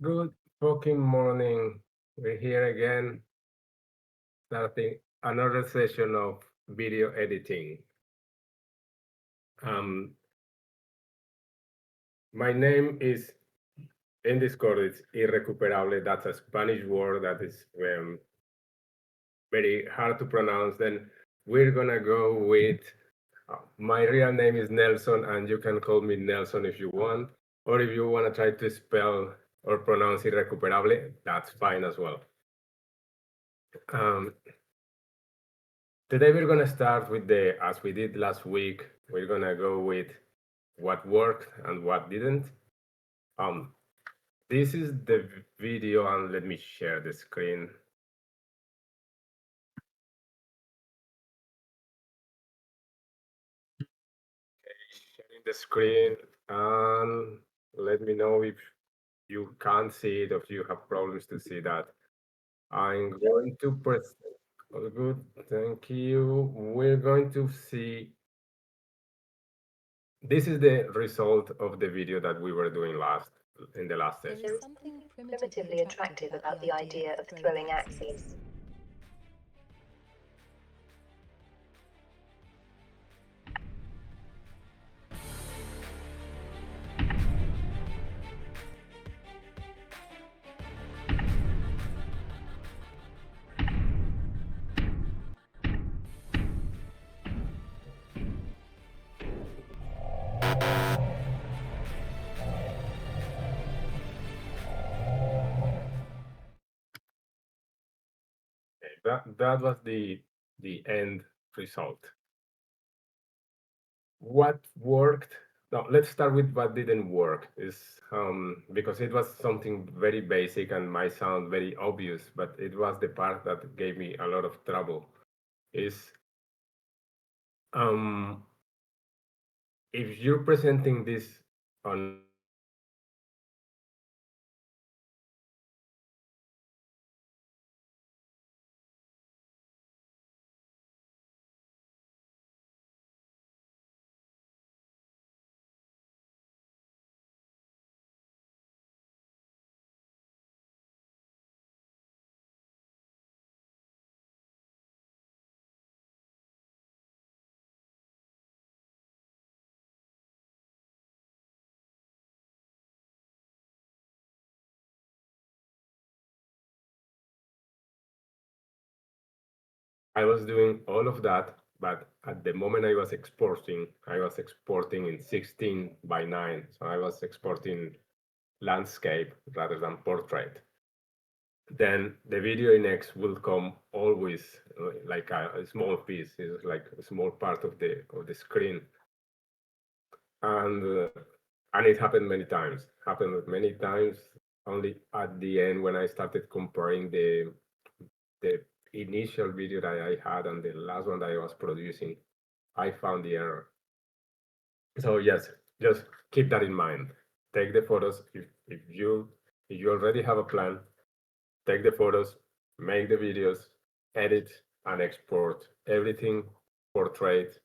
Good fucking morning. We're here again, starting another session of video editing. Um, my name is in Discord. It's Irrecuperable. That's a Spanish word that is very hard to pronounce. Then we're gonna go with my real name is Nelson, and you can call me Nelson if you want, or if you wanna try to spell or pronounce Irrecuperable, that's fine as well. Um, Today we're gonna start with as we did last week, we're gonna go with what worked and what didn't. Um, this is the video, and let me share the screen. Sharing the screen, and let me know if you can't see it or if you have problems to see that. I'm going to press. All good, thank you. We're going to see. This is the result of the video that we were doing in the last There session. is something primitively attractive about the idea of throwing axes. That was the end result. What worked? No, let's start with what didn't work. Is because it was something very basic and might sound very obvious, but it was the part that gave me a lot of trouble. Is um if you're presenting this on I was doing all of that, but at the moment I was exporting in 16 by 9. So I was exporting landscape rather than portrait. Then the video in X will come always like a small piece, it's like a small part of the screen, and uh, and it happened many times. Happened many times. Only at the end when I started comparing the initial video that I had and the last one that I was producing, I found the error. So yes, just keep that in mind. Take the photos if you already have a plan. Take the photos, make the videos, edit and export everything portrait,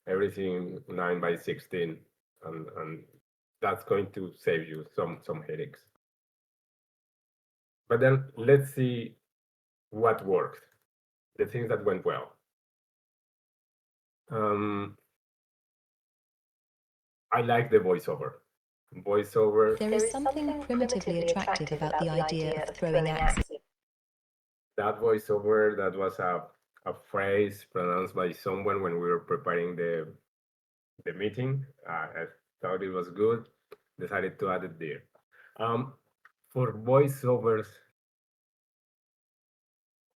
everything 9 by 16, and that's going to save you some headaches. But then let's see what worked, the things that went well. Um, I like the voiceover. Voiceover. There is something primitively attractive about the idea of throwing axes. That voiceover, that was a phrase pronounced by someone when we were preparing the meeting. I thought it was good, decided to add it there. For voiceovers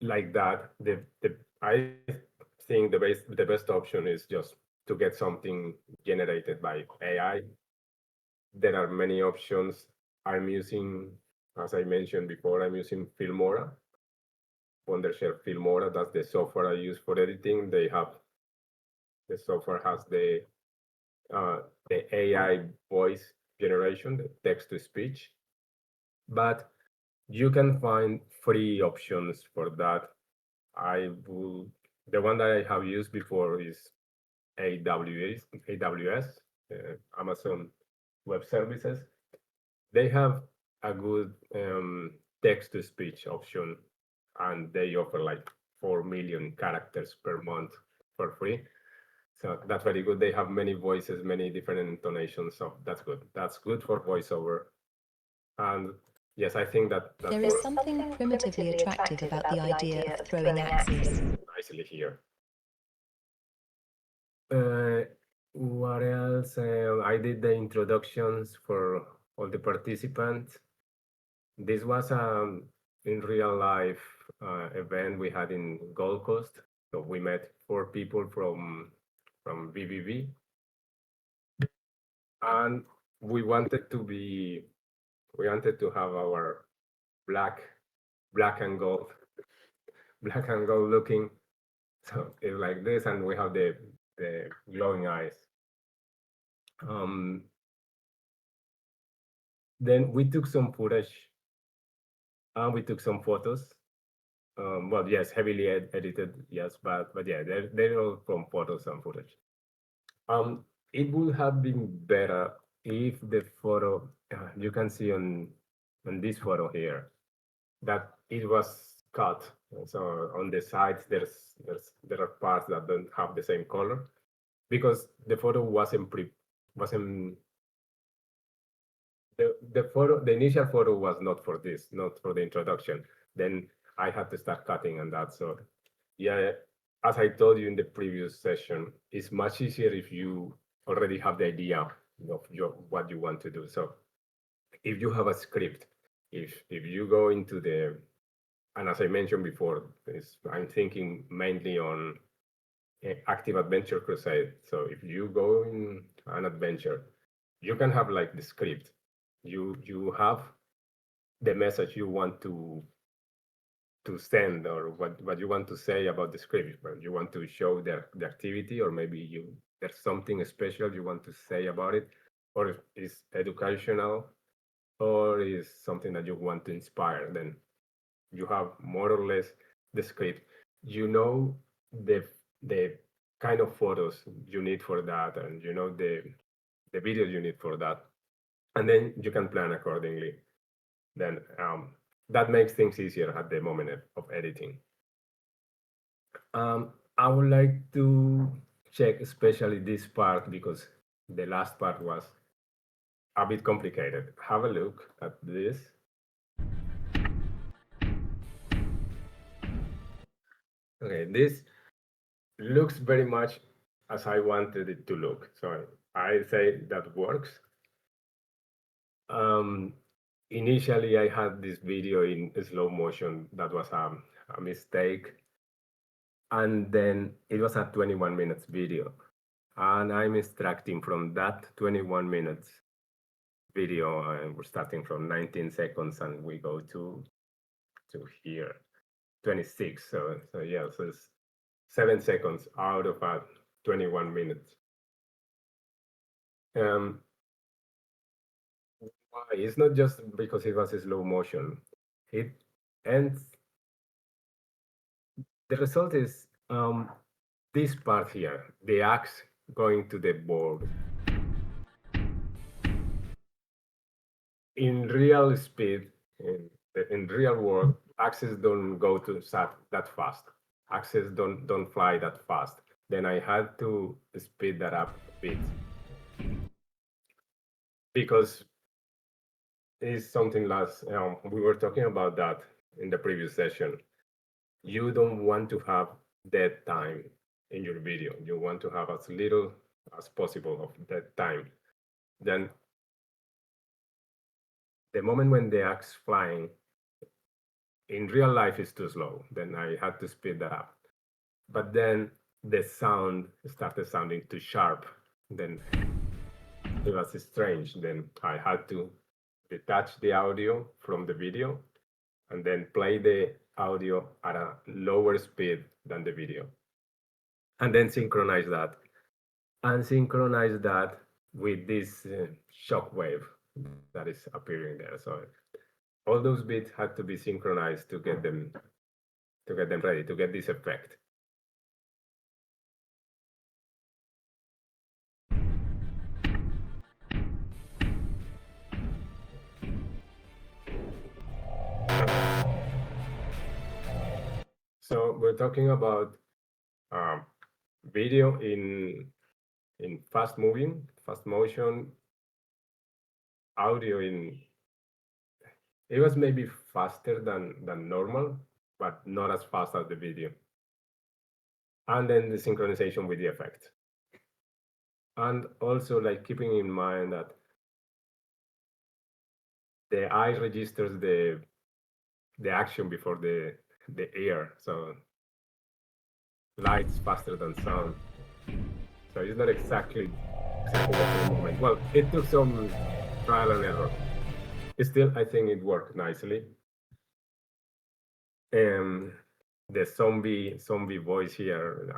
like that, I think the best option is just to get something generated by AI. There are many options. I'm using, as I mentioned before, I'm using Filmora, Wondershare Filmora. That's the software I use for editing. The software has the AI voice generation, the text to speech, but you can find free options for that. The one that I have used before is AWS, Amazon Web Services. They have a good text-to-speech option, and they offer like 4 million characters per month for free. So that's very good. They have many voices, many different intonations. So that's good. That's good for voiceover. And yes, I think that There is something primitively attractive about the idea of throwing axes. nicely here. What else? I did the introductions for all the participants. This was in real life event we had in Gold Coast. So we met 4 people from vVv, and we wanted to have our black and gold looking. So it's like this, and we have the glowing eyes. Then we took some footage and we took some photos. Well, yes, heavily edited, yes, but yeah, they're all from photos and footage. It would have been better if the photo you can see on this photo here that it was cut. So on the sides, there are parts that don't have the same color because the photo wasn't the initial photo was not for this, not for the introduction. Then I had to start cutting and that. So yeah, as I told you in the previous session, it's much easier if you already have the idea of what you want to do. So if you have a script, if you go into the, and as I mentioned before, I'm thinking mainly on active adventure crusade. So if you go in an adventure, you can have like the script. You have the message you want to send, or what you want to say about the script. But you want to show the activity, or maybe there's something special you want to say about it, or it's educational, or is something that you want to inspire. Then you have more or less the script. You know the kind of photos you need for that, and you know the videos you need for that, and then you can plan accordingly. Then that makes things easier at the moment of editing. I would like to check especially this part because the last part was a bit complicated. Have a look at this. Okay, this looks very much as I wanted it to look. So I say that works. Initially, I had this video in slow motion. That was a mistake. And then it was a 21 minutes video. And I'm extracting from that 21 minutes video, and we're starting from 19 seconds and we go to here, 26. So yeah, so it's 7 seconds out of 21 minutes. Why? It's not just because it was a slow motion. It ends. The result is this part here, the axe going to the board. In real speed, in real world, axes don't go to that fast. Axes don't fly that fast. Then I had to speed that up a bit because it's something last. We were talking about that in the previous session. You don't want to have dead time in your video. You want to have as little as possible of dead time. Then the moment when the axe flying in real life is too slow. Then I had to speed that up. But then the sound started sounding too sharp. Then it was strange. Then I had to detach the audio from the video and then play the audio at a lower speed than the video. And then synchronize that. And synchronize that with this shock wave that is appearing there. So all those bits had to be synchronized to get them ready, to get this effect. So we're talking about video in fast motion, audio in. It was maybe faster than normal, but not as fast as the video. And then the synchronization with the effect. And also like keeping in mind that the eye registers the action before the ear. So light's faster than sound. So it's not exactly the same moment. Well, it took some trial and error. Still, I think it worked nicely. The zombie voice here,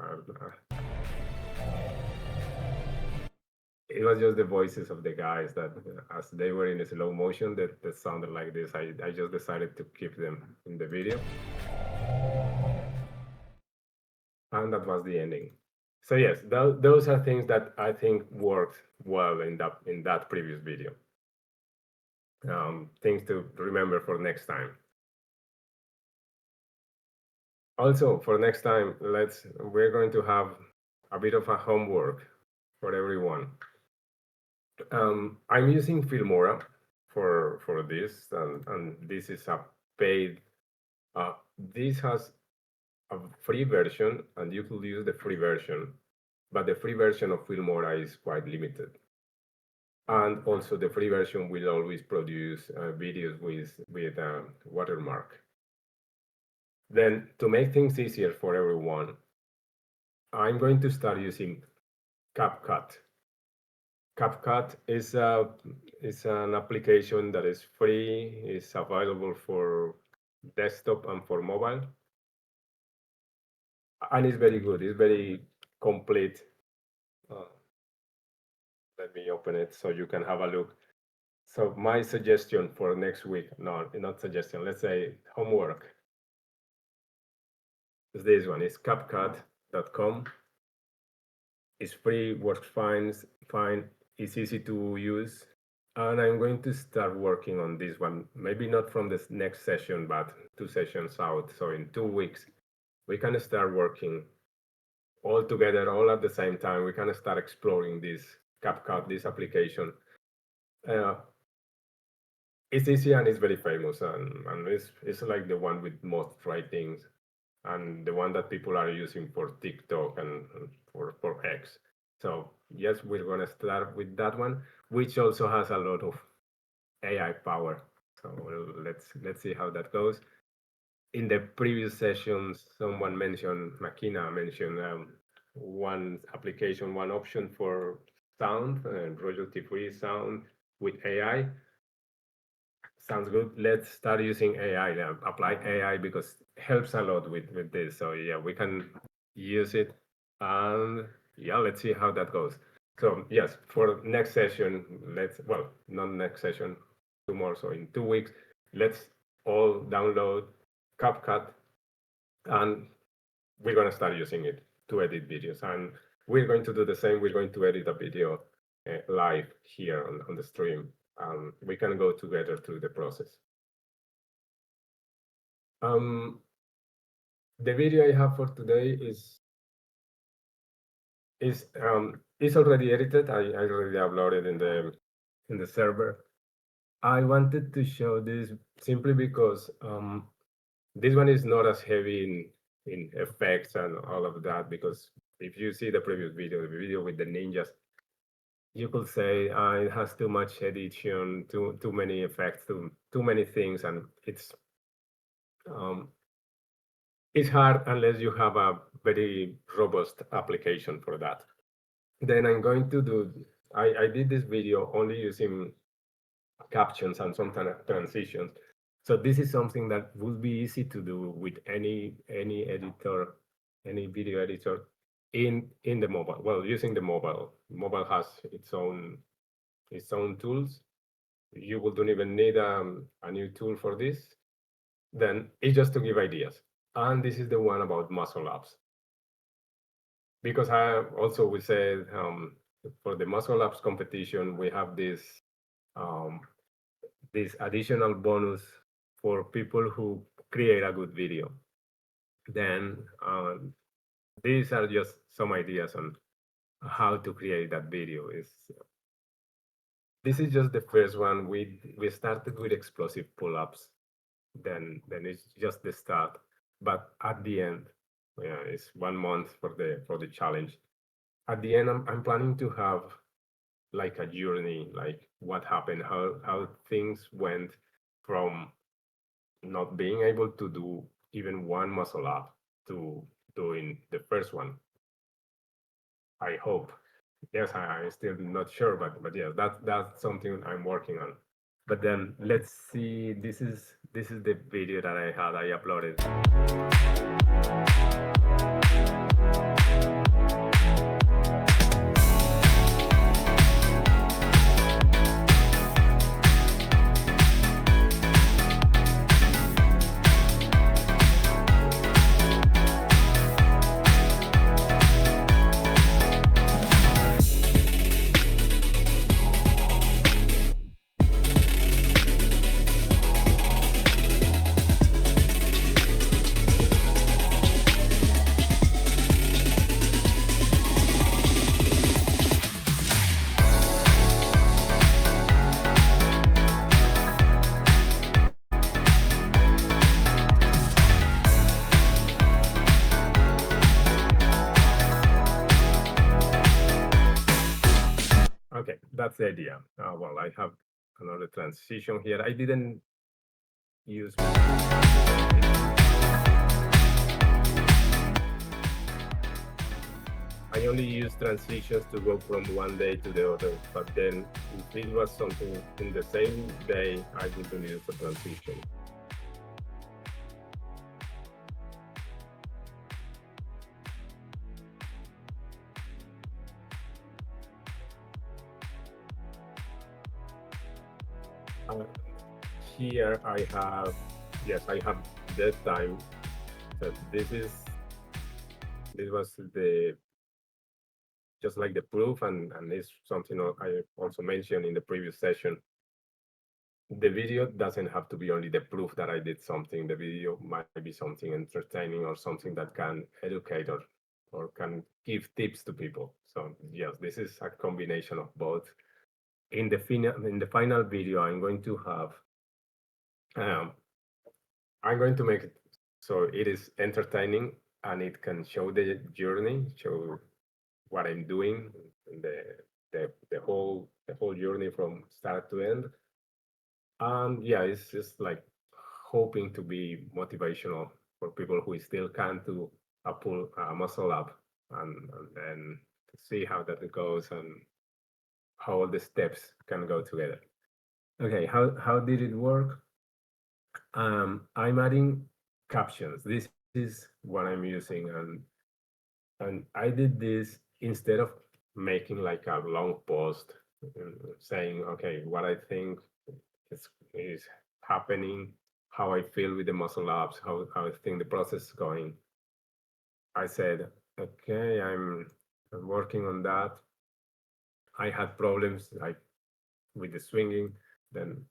it was just the voices of the guys that, as they were in slow motion, that sounded like this. I just decided to keep them in the video. And that was the ending. So yes, those are things that I think worked well in that previous video. Things to remember for next time. Also, for next time, we're going to have a bit of a homework for everyone. I'm using Filmora for this, and this is a paid. This has a free version, and you could use the free version, but the free version of Filmora is quite limited. And also, the free version will always produce videos with a watermark. Then, to make things easier for everyone, I'm going to start using CapCut. CapCut is an application that is free. It's available for desktop and for mobile, and it's very good. It's very complete. Let me open it so you can have a look. So my suggestion for next week, no, not suggestion. Let's say homework. Is this one. It's CapCut.com. It's free, works fine. It's easy to use. And I'm going to start working on this one, maybe not from this next session, but 2 sessions out. So in 2 weeks, we can start working all together, all at the same time. We can start exploring this CapCut, this application. It's easy and it's very famous, and it's like the one with most ratings, and the one that people are using for TikTok and for X. So yes, we're gonna start with that one, which also has a lot of AI power. So let's see how that goes. In the previous sessions, Makina mentioned one application, one option for sound, royalty-free sound with AI. Sounds good. Let's start using AI now. Apply AI because it helps a lot with this. So yeah, we can use it, and yeah, let's see how that goes. So yes, for next session, not next session, tomorrow. So in 2 weeks, let's all download CapCut, and we're gonna start using it to edit videos. And we're going to do the same. We're going to edit a video live here on the stream. We can go together through the process. The video I have for today is already edited. I already uploaded in the server. I wanted to show this simply because this one is not as heavy in effects and all of that, because if you see the previous video, the video with the ninjas, you could say it has too much edition, too many effects, too many things, and it's hard unless you have a very robust application for that. Then I'm going to do. I did this video only using captions and some transitions. So this is something that would be easy to do with any editor, any video editor in the mobile. Well, using the mobile. Mobile has its own tools. You don't even need a new tool for this. Then it's just to give ideas. And this is the one about muscle ups. Because we said for the muscle ups competition, we have this additional bonus for people who create a good video. Then these are just some ideas on how to create that video. This is just the first one. We started with explosive pull-ups. Then it's just the start. But at the end, yeah, it's 1 month for the challenge. At the end, I'm planning to have like a journey, like what happened, how things went from not being able to do even one muscle up to doing the first one. I hope. Yes, I'm still not sure, but yeah, that's something I'm working on. But then let's see. This is the video that I uploaded. Okay, that's the idea. Well, I have another transition here. I didn't use. I only use transitions to go from one day to the other, but then if it was something in the same day, I wouldn't use a transition. Uh, Here I have, yes, I have that time. So this was the just like the proof, and it's something I also mentioned in the previous session. The video doesn't have to be only the proof that I did something. The video might be something entertaining or something that can educate or can give tips to people. So yes, this is a combination of both. In the final video, um, I'm going to make it so it is entertaining and it can show the journey, show what I'm doing, the whole journey from start to end. And yeah, it's just like hoping to be motivational for people who still can't do a pull muscle up, and then see how that goes and how all the steps can go together. Okay, how did it work? I'm adding captions. This is what I'm using, and I did this instead of making like a long post saying, okay, what I think is happening, how I feel with the muscle ups, how I think the process is going. I said, okay, I'm working on that. I had problems like with the swinging. Then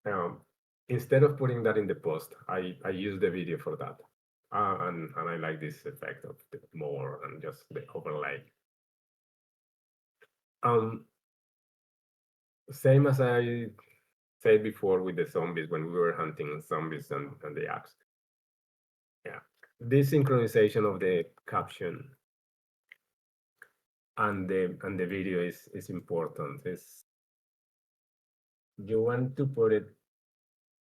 um, instead of putting that in the post, I use the video for that. And I like this effect of the more and just the overlay. Um, Same as I said before with the zombies when we were hunting zombies and the axe. Yeah, this synchronization of the caption and the video is important. You want to put it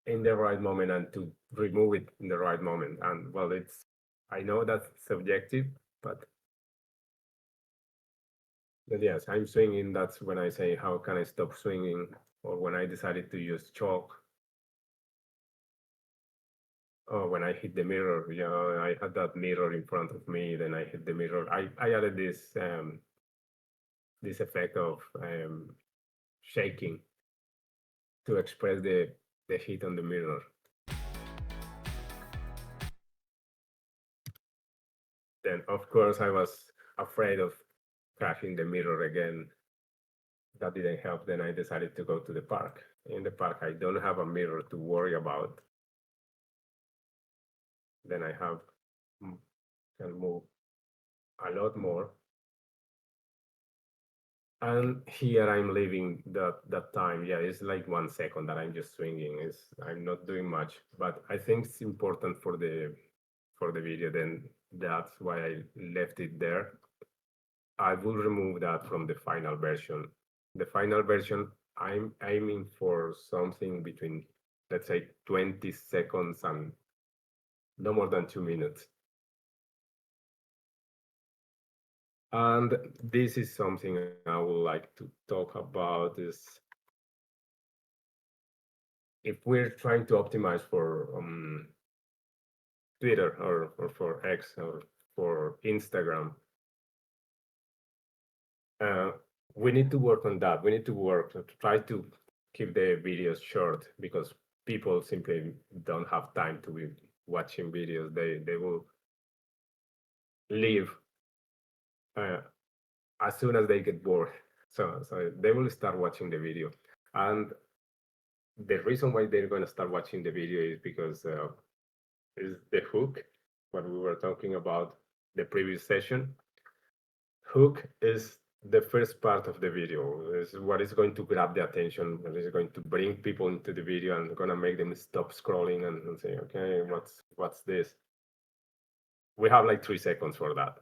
in the right moment and to remove it in the right moment. And well, I know that's subjective, but yes, I'm swinging. That's when I say, how can I stop swinging? Or when I decided to use chalk. Oh, when I hit the mirror, I had that mirror in front of me. Then I hit the mirror. I added this effect of shaking to express the heat on the mirror. Then, of course, I was afraid of crashing the mirror again. That didn't help. Then I decided to go to the park. In the park, I don't have a mirror to worry about. Then I have can move a lot more. And here I'm leaving that time. Yeah, it's like 1 second that I'm just swinging. I'm not doing much, but I think it's important for the video. Then that's why I left it there. I will remove that from the final version. The final version, I'm aiming for something between, let's say, 20 seconds and no more than 2 minutes. And this is something I would like to talk about is if we're trying to optimize for Twitter or for X or for Instagram, uh, we need to work on that. We need to work to try to keep the videos short because people simply don't have time to be watching videos. They will leave uh, as soon as they get bored. So they will start watching the video, and the reason why they're going to start watching the video is because is the hook, what we were talking about the previous session. Hook is the first part of the video, is what is going to grab the attention, what is going to bring people into the video and going to make them stop scrolling and say, okay, what's this? We have like 3 seconds for that.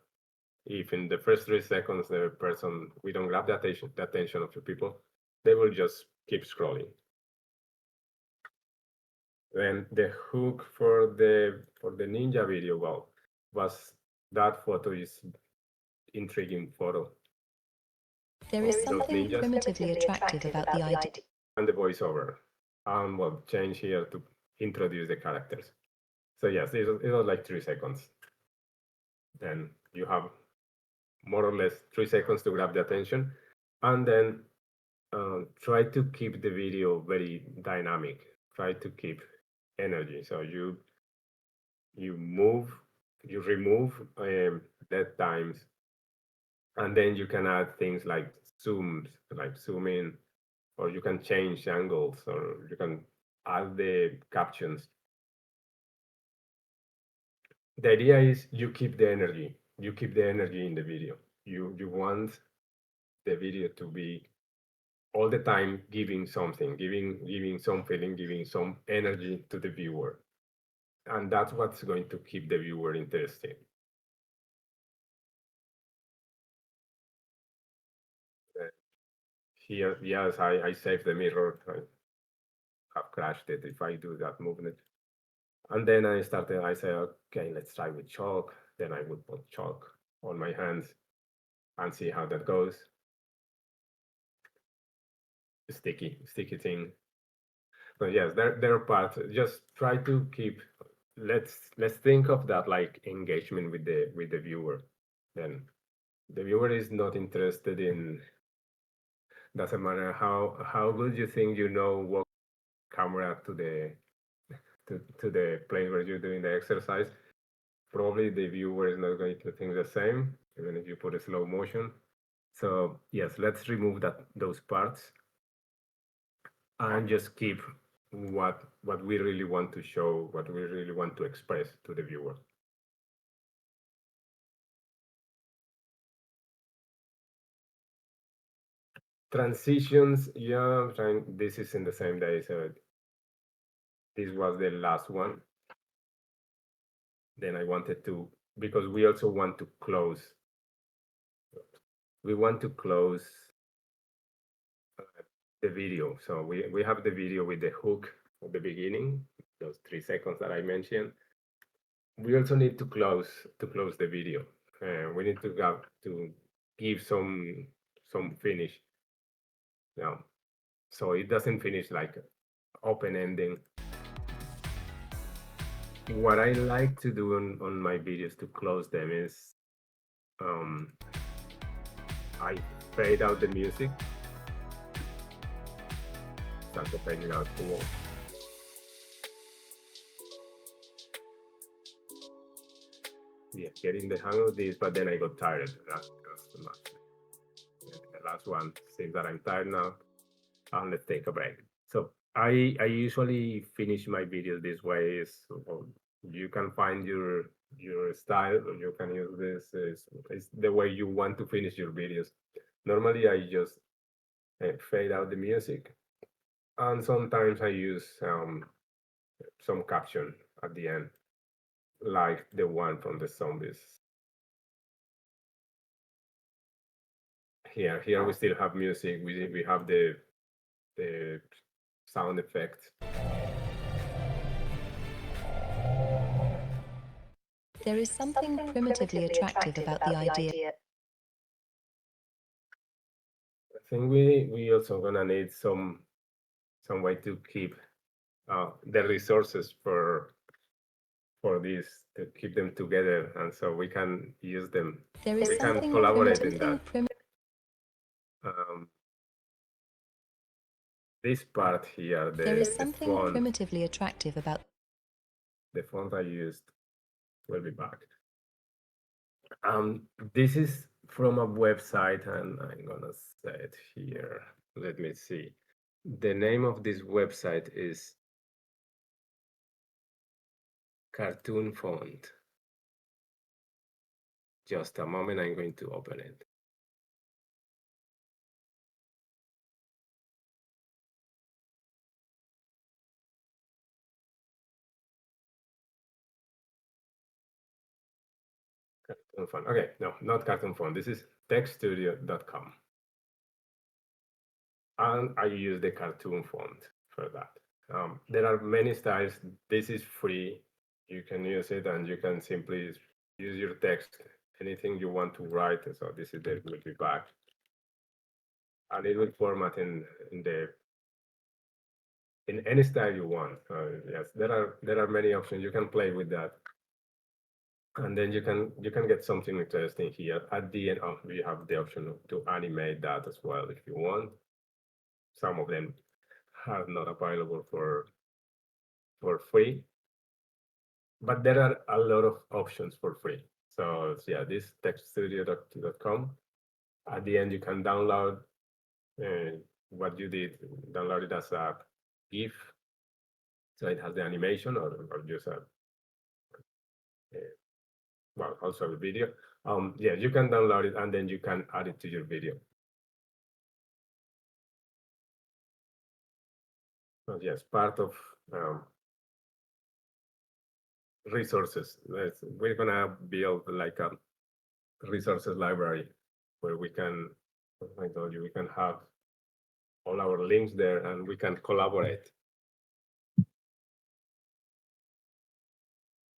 If in the first 3 seconds we don't grab the attention of the people, they will just keep scrolling. Then the hook for the ninja video, well, was that photo is intriguing photo. There is something primitively attractive about the idea. And the voiceover. Well, change here to introduce the characters. So yes, it was like 3 seconds. Then you have more or less 3 seconds to grab the attention, and then try to keep the video very dynamic. Try to keep energy. So you remove dead times, and then you can add things like zooms, like zoom in, or you can change angles, or you can add the captions. The idea is you keep the energy. You keep the energy in the video. You want the video to be all the time giving something, giving some feeling, giving some energy to the viewer. And that's what's going to keep the viewer interested. Here, yes, I saved the mirror. I have crashed it if I do that movement. And then I said, okay, let's try with chalk. Then I would put chalk on my hands and see how that goes. Sticky thing. So yes, there are parts. Just try to keep. Let's think of that like engagement with the viewer. Then the viewer is not interested in. Doesn't matter how good you think you know what camera to the place where you're doing the exercise. Probably the viewer is not going to think the same, even if you put a slow motion. So yes, let's remove those parts and just keep what we really want to show, what we really want to express to the viewer. Transitions, yeah, this is in the same day, so this was the last one. Then I wanted to, because we also want to close. We want to close the video. So we have the video with the hook at the beginning, those 3 seconds that I mentioned. We also need to close the video. We need to give some finish. Yeah. So it doesn't finish like open ending. What I like to do on my videos to close them is I fade out the music. Start to fade it out cool. Yeah, getting the hang of this, but then I got tired. That's too much. The last one seems that I'm tired now, and let's take a break. So I usually finish my videos this way. you can find your style, or you can use this. It's the way you want to finish your videos. Normally, I just fade out the music, and sometimes I use some caption at the end, like the one from the zombies. Here we still have music. We have the sound effect. There is something primitively attractive about the idea. I think we also gonna need some way to keep the resources for this, to keep them together, and so we can use them. There is We can something collaborate in that. primitive. This part here, There is the something font, primitively attractive about. the font I used will be back. This is from a website, and I'm gonna say it here. Let me see. The name of this website is Cartoon Font. Just a moment, I'm going to open it. Cartoon Font. Okay, no, not Cartoon Font. This is techstudio.com. And I use the cartoon font for that. There are many styles. This is free. You can use it, and you can simply use your text, anything you want to write. So this is the will be back, and it will format in any style you want. Yes, there are many options. You can play with that, and then you can get something interesting here at the end. Oh, you have the option to animate that as well if you want. Some of them are not available for free, but there are a lot of options for free. So yeah, this techstudio.com. At the end, you can download what you did, download it as a GIF, so it has the animation, or just well, also a video. Yeah, you can download it, and then you can add it to your video. So yes, part of resources. We're gonna build like a resources library where we can, I told you, we can have all our links there, and we can collaborate.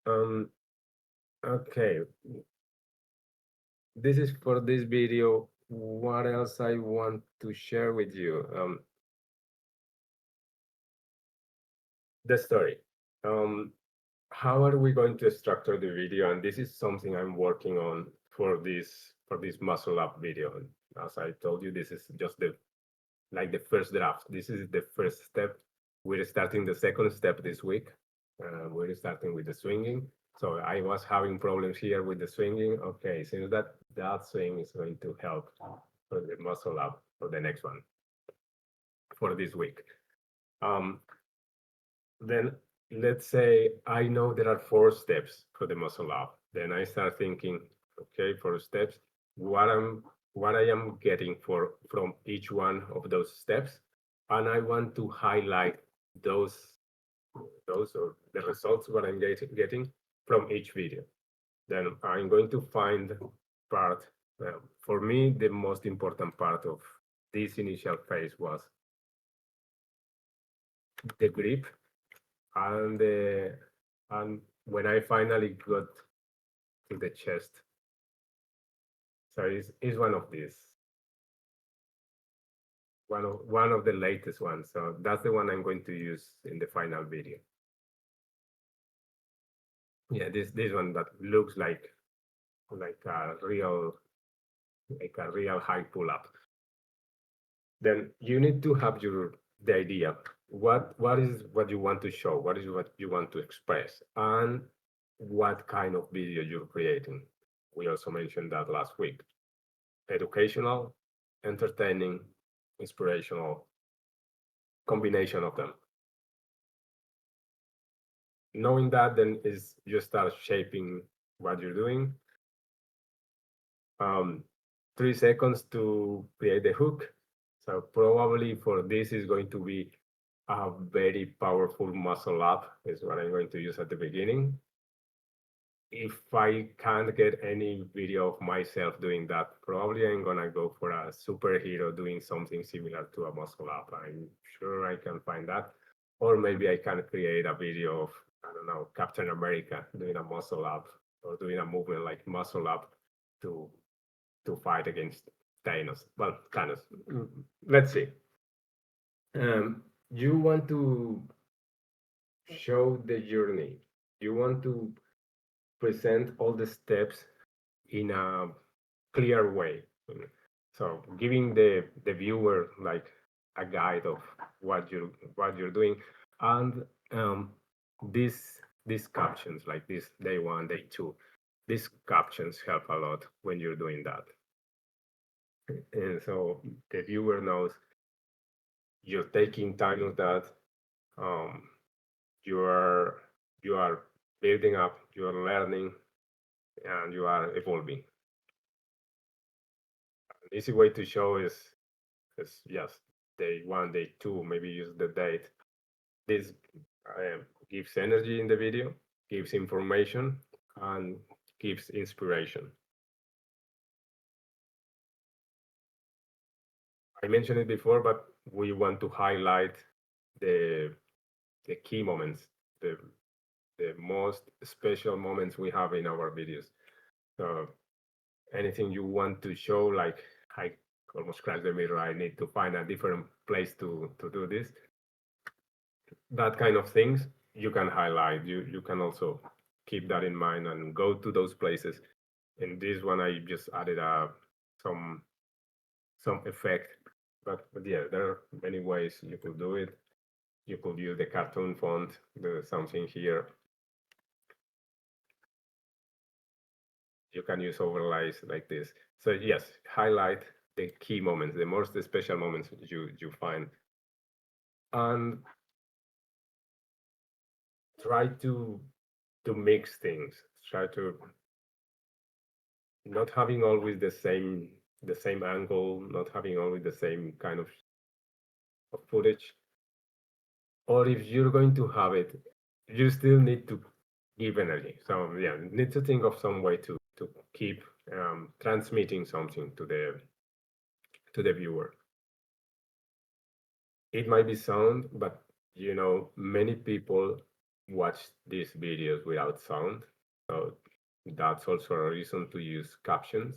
Okay, this is for this video. What else I want to share with you? The story. How are we going to structure the video? And this is something I'm working on for this muscle up video. As I told you, this is just the first draft. This is the first step. We're starting the second step this week. We're starting with the swinging. So I was having problems here with the swinging. Okay, since that swing is going to help for the muscle up for the next one for this week. Then let's say I know there are 4 steps for the muscle up. Then I start thinking, okay, 4 steps. What I am getting from each one of those steps, and I want to highlight those or the results what I'm getting from each video. Then I'm going to find part. For me, the most important part of this initial phase was the grip, and when I finally got to the chest. So it's one of these. One of the latest ones. So that's the one I'm going to use in the final video. Yeah, this one that looks like a real high pull up. Then you need to have the idea. What is what you want to show? What is what you want to express? And what kind of video you're creating? We also mentioned that last week. Educational, entertaining, inspirational, combination of them. knowing that, then is you start shaping what you're doing. 3 seconds to create the hook. So probably for this is going to be a very powerful muscle up is what I'm going to use at the beginning. If I can't get any video of myself doing that, probably I'm gonna go for a superhero doing something similar to a muscle up. I'm sure I can find that. Or maybe I can create a video of, I don't know, Captain America doing a muscle up or doing a movement like muscle up to fight against Thanos. Well, Thanos. Let's see. You want to show the journey. You want to present all the steps in a clear way. So giving the viewer like a guide of what you're doing, and these captions like this day one, day two, these captions help a lot when you're doing that. And so the viewer knows you're taking time with that. Um, you are you are building up, you are learning, and you are evolving. An easy way to show is just day one, day two, maybe use the date. This gives energy in the video, gives information, and gives inspiration. I mentioned it before, but we want to highlight the key moments, the most special moments we have in our videos. So anything you want to show, like I almost crashed the mirror, I need to find a different place to do this. That kind of things you can highlight. You can also keep that in mind and go to those places. In this one, I just added some effect, but yeah, there are many ways you could do it. You could use the cartoon font, the something here. You can use overlays like this. So yes, highlight the key moments, the most special moments you find, and try to mix things. Try to not having always the same angle, not having always the same kind of footage. Or if you're going to have it, you still need to give energy. So yeah, need to think of some way to keep transmitting something to the viewer. It might be sound, but many people watch these videos without sound. So that's also a reason to use captions.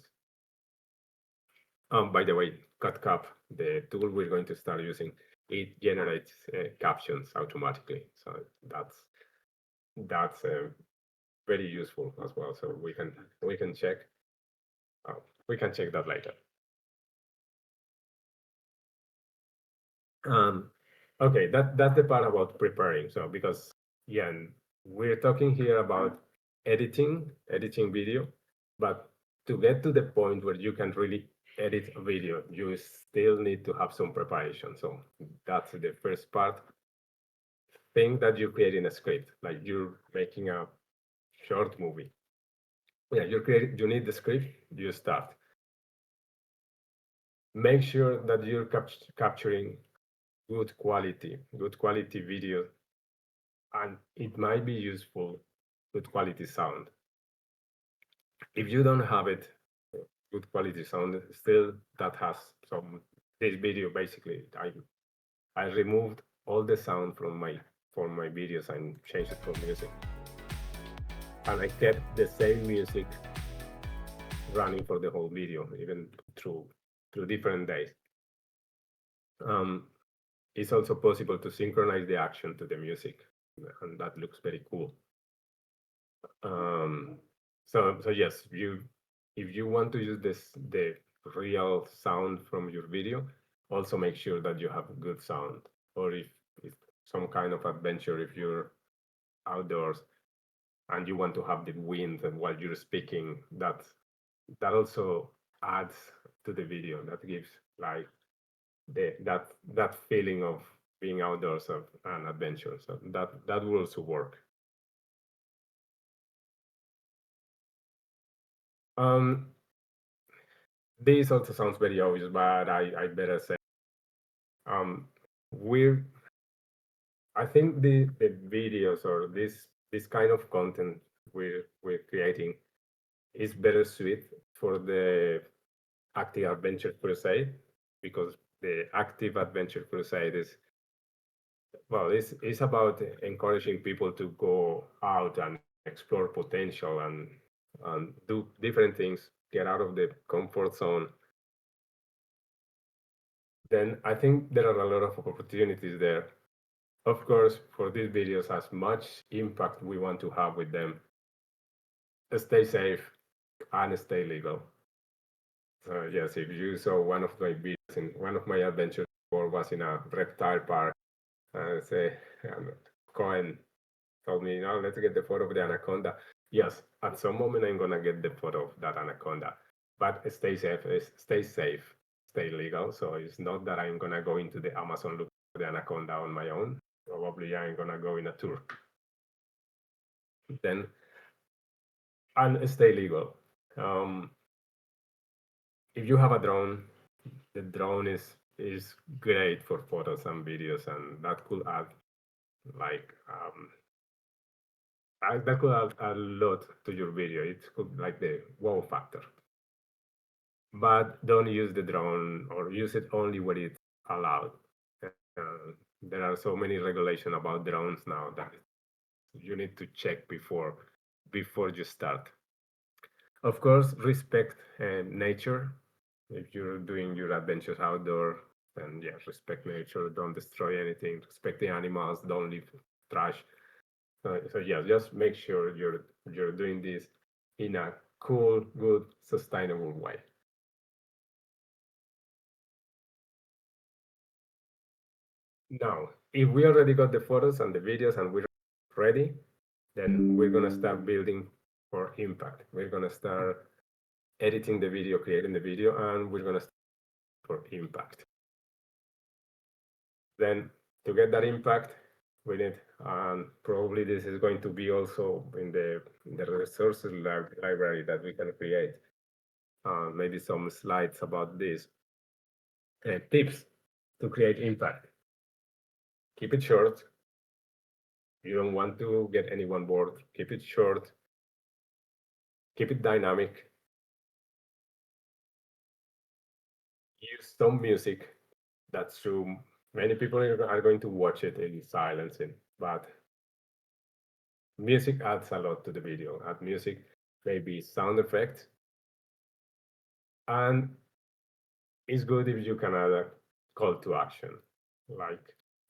By the way, CutCap, the tool we're going to start using, it generates captions automatically. So that's very useful as well. So we can check that later. Okay, that's the part about preparing. So because yeah, we're talking here about editing video, but to get to the point where you can really edit a video, you still need to have some preparation. So that's the first part. Think that you're creating a script, like you're making a short movie. Yeah, you need the script, you start. Make sure that you're capturing good quality video, and it might be useful, good quality sound. If you don't have it, good quality sound, still that has some, this video basically, I removed all the sound from my videos and changed it for music. And I kept the same music running for the whole video, even through different days. It's also possible to synchronize the action to the music, and that looks very cool. So yes, if you want to use the real sound from your video, also make sure that you have good sound. Or if it's some kind of adventure, if you're outdoors and you want to have the wind and while you're speaking, that also adds to the video. That gives like that feeling of being outdoors of an adventure. So that will also work. Um, this also sounds very obvious, but I better say, um, we I think the videos or this kind of content we're creating is better suited for the active adventure crusade, because the active adventure crusade is, well, it's about encouraging people to go out and explore potential and do different things, get out of the comfort zone. Then I think there are a lot of opportunities there. Of course, for these videos, as much impact we want to have with them, stay safe and stay legal. Yes, if you saw one of my videos in one of my adventures before was in a reptile park, and say, Cohen told me, no, let's get the photo of the anaconda. Yes, at some moment I'm gonna get the photo of that anaconda, but stay safe, stay legal. So it's not that I'm gonna go into the Amazon look for the anaconda on my own. Probably I'm gonna go in a tour. Then and stay legal. Um, if you have a drone, the drone is great for photos and videos, and that could add like that could add a lot to your video. It could like the wow factor. But don't use the drone or use it only when it's allowed. There are so many regulations about drones now that you need to check before you start. Of course, respect nature. If you're doing your adventures outdoor, then yeah, respect nature. Don't destroy anything. Respect the animals. Don't leave trash. So yeah, just make sure you're doing this in a cool, good, sustainable way. Now, if we already got the photos and the videos and we're ready, then we're gonna start building for impact. We're gonna start editing the video, creating the video, and we're gonna start for impact. Then to get that impact, we need, and probably this is going to be also in the resources library that we can create. Maybe some slides about this. Tips to create impact. Keep it short. You don't want to get anyone bored. Keep it short. Keep it dynamic. Use some music. That's true. Many people are going to watch it in silence, but music adds a lot to the video. Add music, maybe sound effects, and it's good if you can add a call to action, like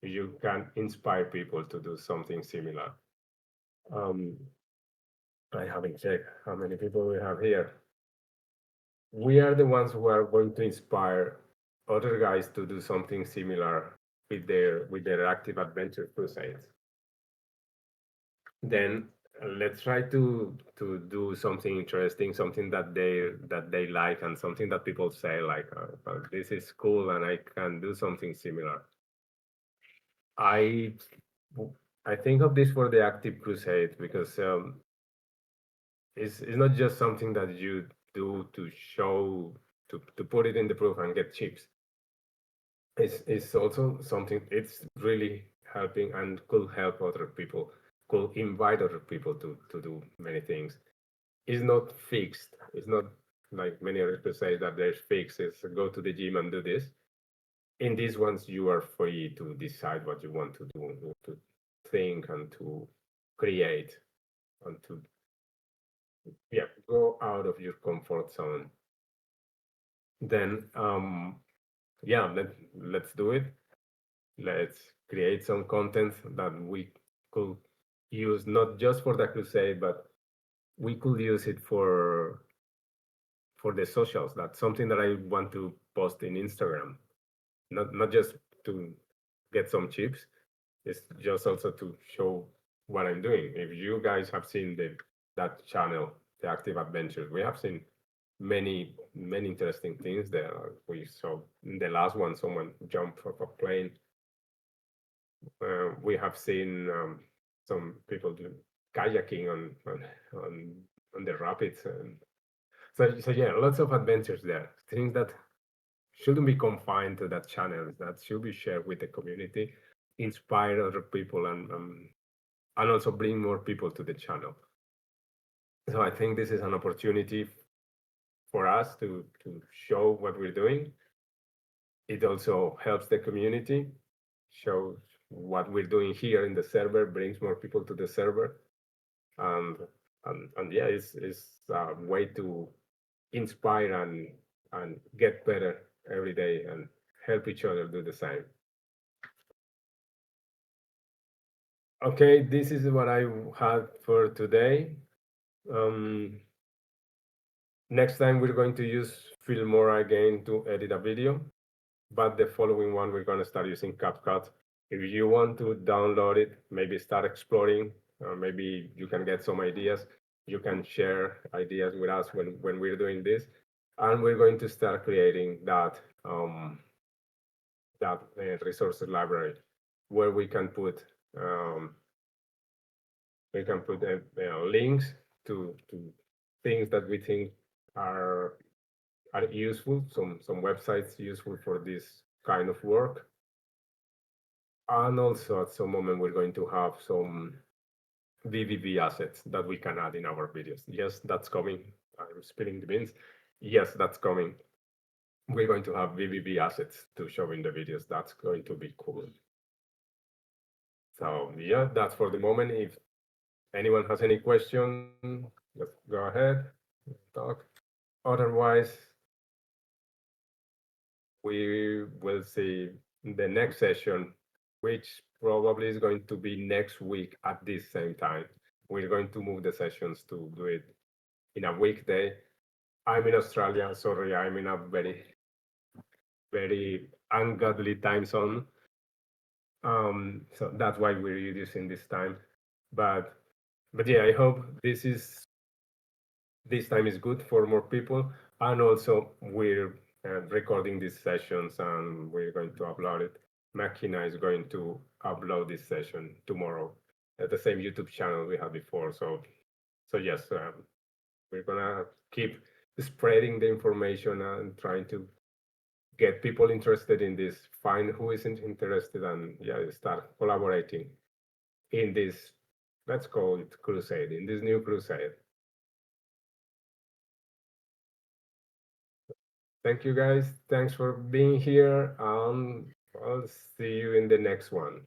you can inspire people to do something similar. I haven't checked how many people we have here. We are the ones who are going to inspire other guys to do something similar with their active adventure crusades. Then let's try to do something interesting, something that they like, and something that people say like, this is cool and I can do something similar. I I think of this for the active crusade because it's not just something that you do to show to put it in the proof and get chips. It's also something, it's really helping and could help other people, could invite other people to do many things. It's not fixed. It's not like many other people say that there's fixed. It's go to the gym and do this. In these ones, you are free to decide what you want to do, to think and to create and to go out of your comfort zone. Then let's do it. Let's create some content that we could use not just for the crusade, but we could use it for the socials. That's something that I want to post in Instagram, not just to get some chips. It's just also to show what I'm doing. If you guys have seen that channel, the Active Adventures, we have seen many interesting things there. We saw in the last one someone jump off a plane. We have seen some people do kayaking on the rapids. So yeah, lots of adventures there. Things that shouldn't be confined to that channel. That should be shared with the community, inspire other people, and also bring more people to the channel. So I think this is an opportunity for us to show what we're doing. It also helps the community, shows what we're doing here in the server, brings more people to the server, and and yeah, it's a way to inspire and get better every day and help each other do the same. Okay, this is what I had for today. Um, Next time we're going to use Filmora again to edit a video, but the following one we're going to start using CapCut. If you want to download it, maybe start exploring, maybe you can get some ideas. You can share ideas with us when we're doing this, and we're going to start creating that resources library where um, we can put links to things that we think are are useful, some websites useful for this kind of work. And also at some moment we're going to have some vVv assets that we can add in our videos. Yes, that's coming. I'm spilling the beans. Yes, that's coming. We're going to have vVv assets to show in the videos. That's going to be cool. So yeah, that's for the moment. If anyone has any question, let's go ahead, talk. Otherwise, we will see the next session, which probably is going to be next week at this same time. We're going to move the sessions to do it in a weekday. I'm in Australia. Sorry, I'm in a very, very ungodly time zone. So that's why we're reducing this time. But yeah, I hope this time is good for more people. And also we're recording these sessions and we're going to upload it. Makina is going to upload this session tomorrow at the same YouTube channel we had before. So yes, we're gonna keep spreading the information and trying to get people interested in this, find who isn't interested, and yeah, start collaborating in this, let's call it crusade, in this new crusade. Thank you guys. Thanks for being here. I'll see you in the next one.